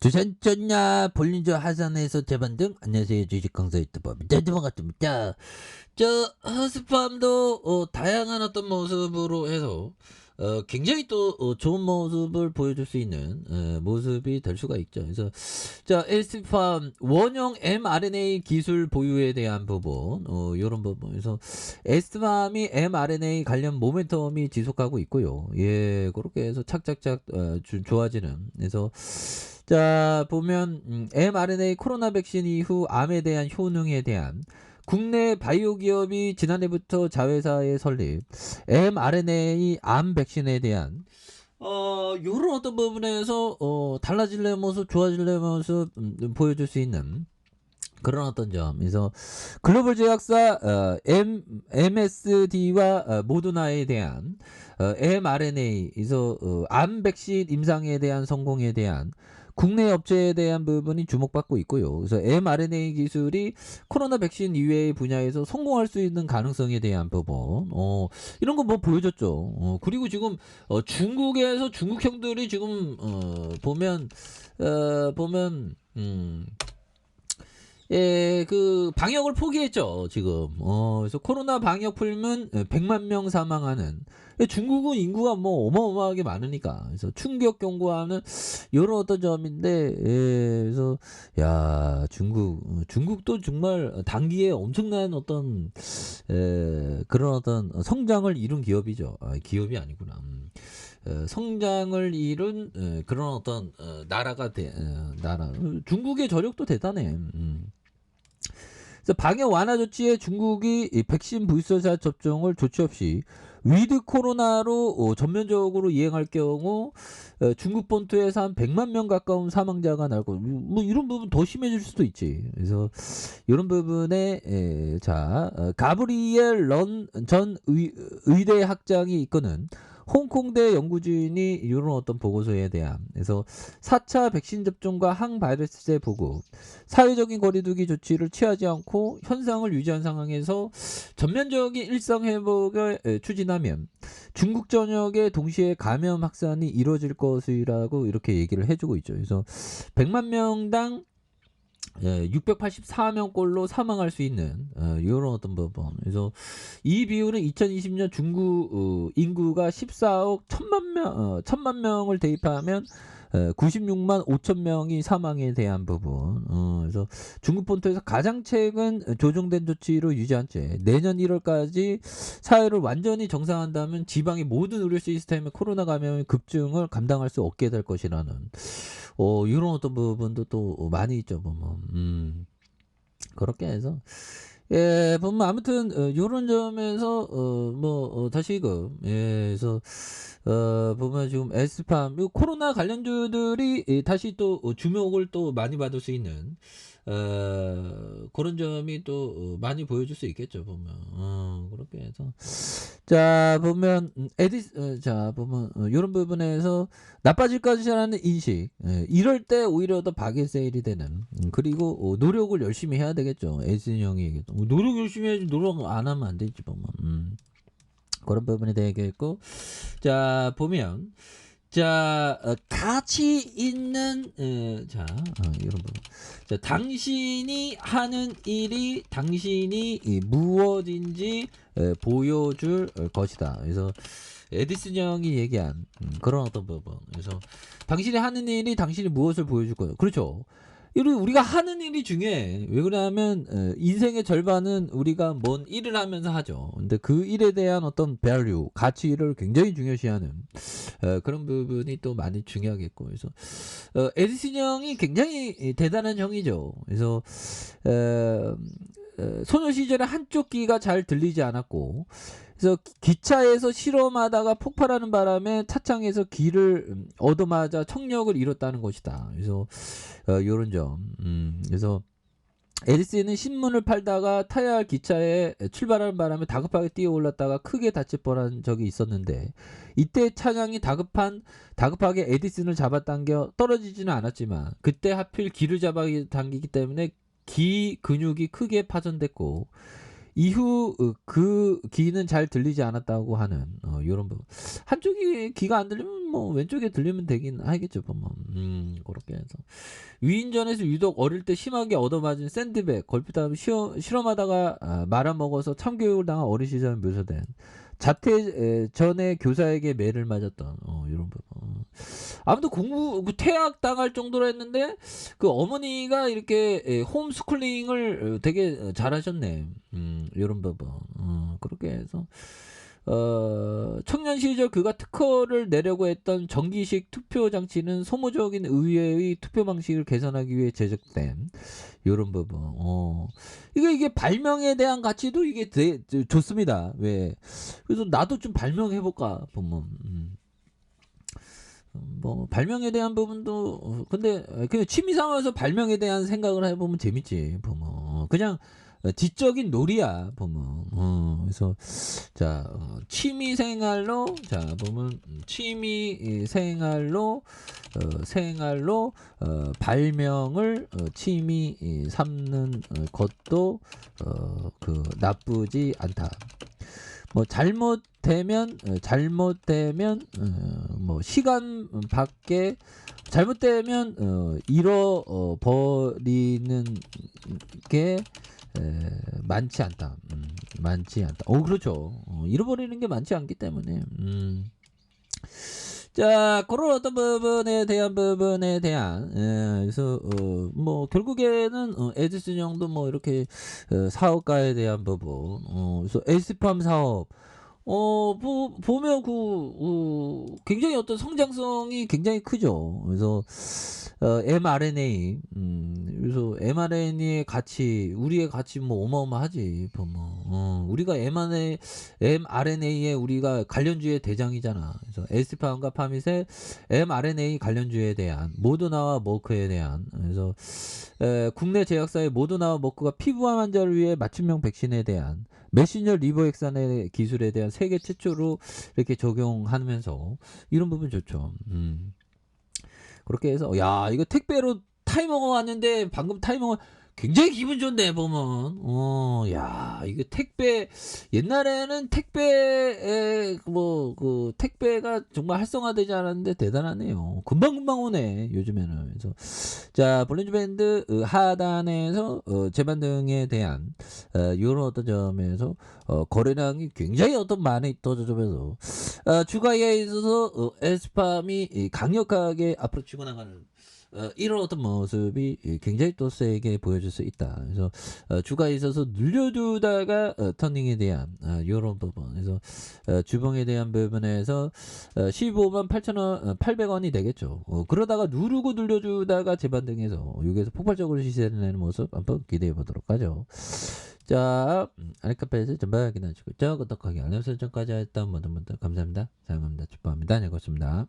주산전야 볼린저 하산에서 재반등. 안녕하세요, 주식 강사 유튜버입니다. 반갑습니다. 허스팜도 다양한 어떤 모습으로 해서 굉장히 또 좋은 모습을 보여줄 수 있는 모습이 될 수가 있죠. 그래서 에스팜 원형 mRNA 기술 보유에 대한 부분, 이런 부분에서 에스팜이 mRNA 관련 모멘텀이 지속하고 있고요. 예, 그렇게 해서 착착착 좋아지는. 그래서 보면 mRNA 코로나 백신 이후 암에 대한 효능에 대한 국내 바이오 기업이 지난해부터 자회사에 설립 mRNA 암 백신에 대한 요런 어떤 부분에서 달라질래 모습, 좋아질래 모습 보여줄 수 있는 그런 어떤 점. 그래서 글로벌 제약사 MSD와 모더나에 대한 mRNA에서 암 백신 임상에 대한 성공에 대한 국내 업체에 대한 부분이 주목받고 있고요. 그래서 mRNA 기술이 코로나 백신 이외의 분야에서 성공할 수 있는 가능성에 대한 부분, 이런 거 뭐 보여줬죠. 그리고 지금 중국에서 중국 형들이 지금 보면 예, 그 방역을 포기했죠, 지금. 그래서 코로나 방역 풀면 100만 명 사망하는. 중국은 인구가 뭐 어마어마하게 많으니까. 그래서 충격 경고하는 이런 어떤 점인데, 예, 그래서 야, 중국도 정말 단기에 엄청난 어떤 그런 어떤 성장을 이룬 기업이죠. 기업이 아니구나. 성장을 이룬 그런 어떤 나라가 나라. 중국의 저력도 대단해. 그래서 방역 완화 조치에 중국이 이 백신 부스터샷 접종을 조치 없이 위드 코로나로 전면적으로 이행할 경우 중국 본토에서 한 100만 명 가까운 사망자가 나고, 뭐 이런 부분 더 심해질 수도 있지. 그래서 이런 부분에 가브리엘 런 전 의대 학장이 이끄는 홍콩대 연구진이 이런 어떤 보고서에 대한, 그래서 4차 백신 접종과 항바이러스제 보급, 사회적인 거리두기 조치를 취하지 않고 현상을 유지한 상황에서 전면적인 일상 회복을 추진하면 중국 전역에 동시에 감염 확산이 이루어질 것이라고 이렇게 얘기를 해주고 있죠. 그래서 100만 명당 684명꼴로 사망할 수 있는 이런 어떤 부분. 그래서 이 비율은 2020년 중국 인구가 14억 1000만 명을 대입하면 96만 5천 명이 사망에 대한 부분. 그래서 중국 본토에서 가장 최근 조정된 조치로 유지한 채 내년 1월까지 사회를 완전히 정상화한다면 지방의 모든 의료 시스템의 코로나 감염의 급증을 감당할 수 없게 될 것이라는 이런 어떤 부분도 또 많이 있죠, 보면. 그렇게 해서 예, 보면 아무튼 요런 점에서 다시금, 예, 그래서 보면 지금 에스팜 코로나 관련주들이 다시 또 주목을 또 많이 받을 수 있는 그런 점이 또 많이 보여줄 수 있겠죠, 보면. 그렇게 해서 보면 보면 이런 부분에서 나빠질 것이라는 인식, 이럴 때 오히려 더 바게 세일이 되는. 그리고 노력을 열심히 해야 되겠죠. 에이슨 형이 얘기했던 노력 열심히 해야지, 노력 안 하면 안 되지, 보면. 그런 부분이 되겠고, 보면 가치 있는 이런 부분. 당신이 하는 일이 당신이 무엇인지 보여줄 것이다. 그래서 에디슨 형이 얘기한 그런 어떤 부분. 그래서 당신이 하는 일이 당신이 무엇을 보여줄 거예요. 그렇죠. 우리가 하는 일이 중요해. 왜 그러냐면 인생의 절반은 우리가 뭔 일을 하면서 하죠. 근데 그 일에 대한 어떤 value, 가치를 굉장히 중요시하는 그런 부분이 또 많이 중요하겠고. 그래서 에디슨 형이 굉장히 대단한 형이죠. 그래서 소녀 시절에 한쪽 귀가 잘 들리지 않았고, 그래서 기차에서 실험하다가 폭발하는 바람에 차창에서 귀를 얻어맞아 청력을 잃었다는 것이다. 그래서 요런 점. 그래서 에디슨은 신문을 팔다가 타야 할 기차에 출발하는 바람에 다급하게 뛰어올랐다가 크게 다칠 뻔한 적이 있었는데, 이때 차량이 다급하게 에디슨을 잡아당겨 떨어지지는 않았지만 그때 하필 귀를 잡아당기기 때문에 귀 근육이 크게 파손됐고, 이후 그 귀는 잘 들리지 않았다고 하는 요런 부분. 한쪽이 귀가 안 들리면 뭐 왼쪽에 들리면 되긴 하겠죠 보면. 고렇게 해서 위인전에서 유독 어릴 때 심하게 얻어맞은 샌드백, 걸핏하면 실험하다가 말아먹어서 참교육을 당한 어린 시절 묘사된 자퇴 전에 교사에게 매를 맞았던 요런 부분. 아무튼 공부 퇴학 당할 정도로 했는데 그 어머니가 이렇게 홈스쿨링을 되게 잘하셨네. 요런 부분. 그렇게 해서 청년 시절 그가 특허를 내려고 했던 정기식 투표 장치는 소모적인 의회의 투표 방식을 개선하기 위해 제작된 요런 부분. 이게 발명에 대한 가치도 이게 좋습니다. 왜? 그래서 나도 좀 발명해 볼까 보면. 뭐 발명에 대한 부분도 근데 그냥 취미 삼아서 발명에 대한 생각을 해보면 재밌지 보면 그냥 지적인 놀이야 보면 그래서 자 취미 생활로 자 보면 취미 생활로 발명을 취미 삼는 것도 그 나쁘지 않다. 뭐 잘못되면 뭐 시간 밖에 잘못되면 잃어버리는 게 많지 않다. 많지 않다. 그렇죠. 잃어버리는 게 많지 않기 때문에. 자, 그런 어떤 부분에 대한 그래서 뭐 결국에는 에디슨 형도 뭐 이렇게 사업가에 대한 부분, 그래서 에스팜 사업, 보면 굉장히 어떤 성장성이 굉장히 크죠. 그래서 mRNA, 그래서 mRNA의 가치, 우리의 가치 뭐 어마어마하지, 보면. 우리가 mRNA에 우리가 관련주의 대장이잖아. 그래서 에스팜과 파밋의 mRNA 관련주에 대한 모더나와 머크에 대한 그래서 국내 제약사의 모더나와 머크가 피부암 환자를 위해 맞춤형 백신에 대한 메신저 리보엑산의 기술에 대한 세계 최초로 이렇게 적용하면서 이런 부분 좋죠. 그렇게 해서 야 이거 택배로 타이머가 왔는데 방금 타이머가 굉장히 기분 좋네 보면 야 이거 택배 옛날에는 택배 뭐 그 택배가 정말 활성화되지 않았는데 대단하네요. 금방금방 오네 요즘에는. 그래서 자 볼린즈 밴드 하단에서 재반등에 대한 이런 어떤 점에서 거래량이 굉장히 어떤 많이 떠져면서 주가에 있어서 에스팜이 강력하게 앞으로 치고 나가는 이런 어떤 모습이 굉장히 또 세게 보여줄 수 있다. 그래서 주가에 있어서 늘려주다가 터닝에 대한 이런 부분. 그래서 주봉에 대한 부분에서 15만 8,800원이 되겠죠. 그러다가 누르고 늘려주다가 재반등해서 여기에서 폭발적으로 시세를 내는 모습 한번 기대해 보도록 하죠. 자, 아니카페에서 전방 확인하시고 구독하기 알람 설정까지 했던 모든 분들 감사합니다. 사랑합니다. 축복합니다. 네, 고맙습니다.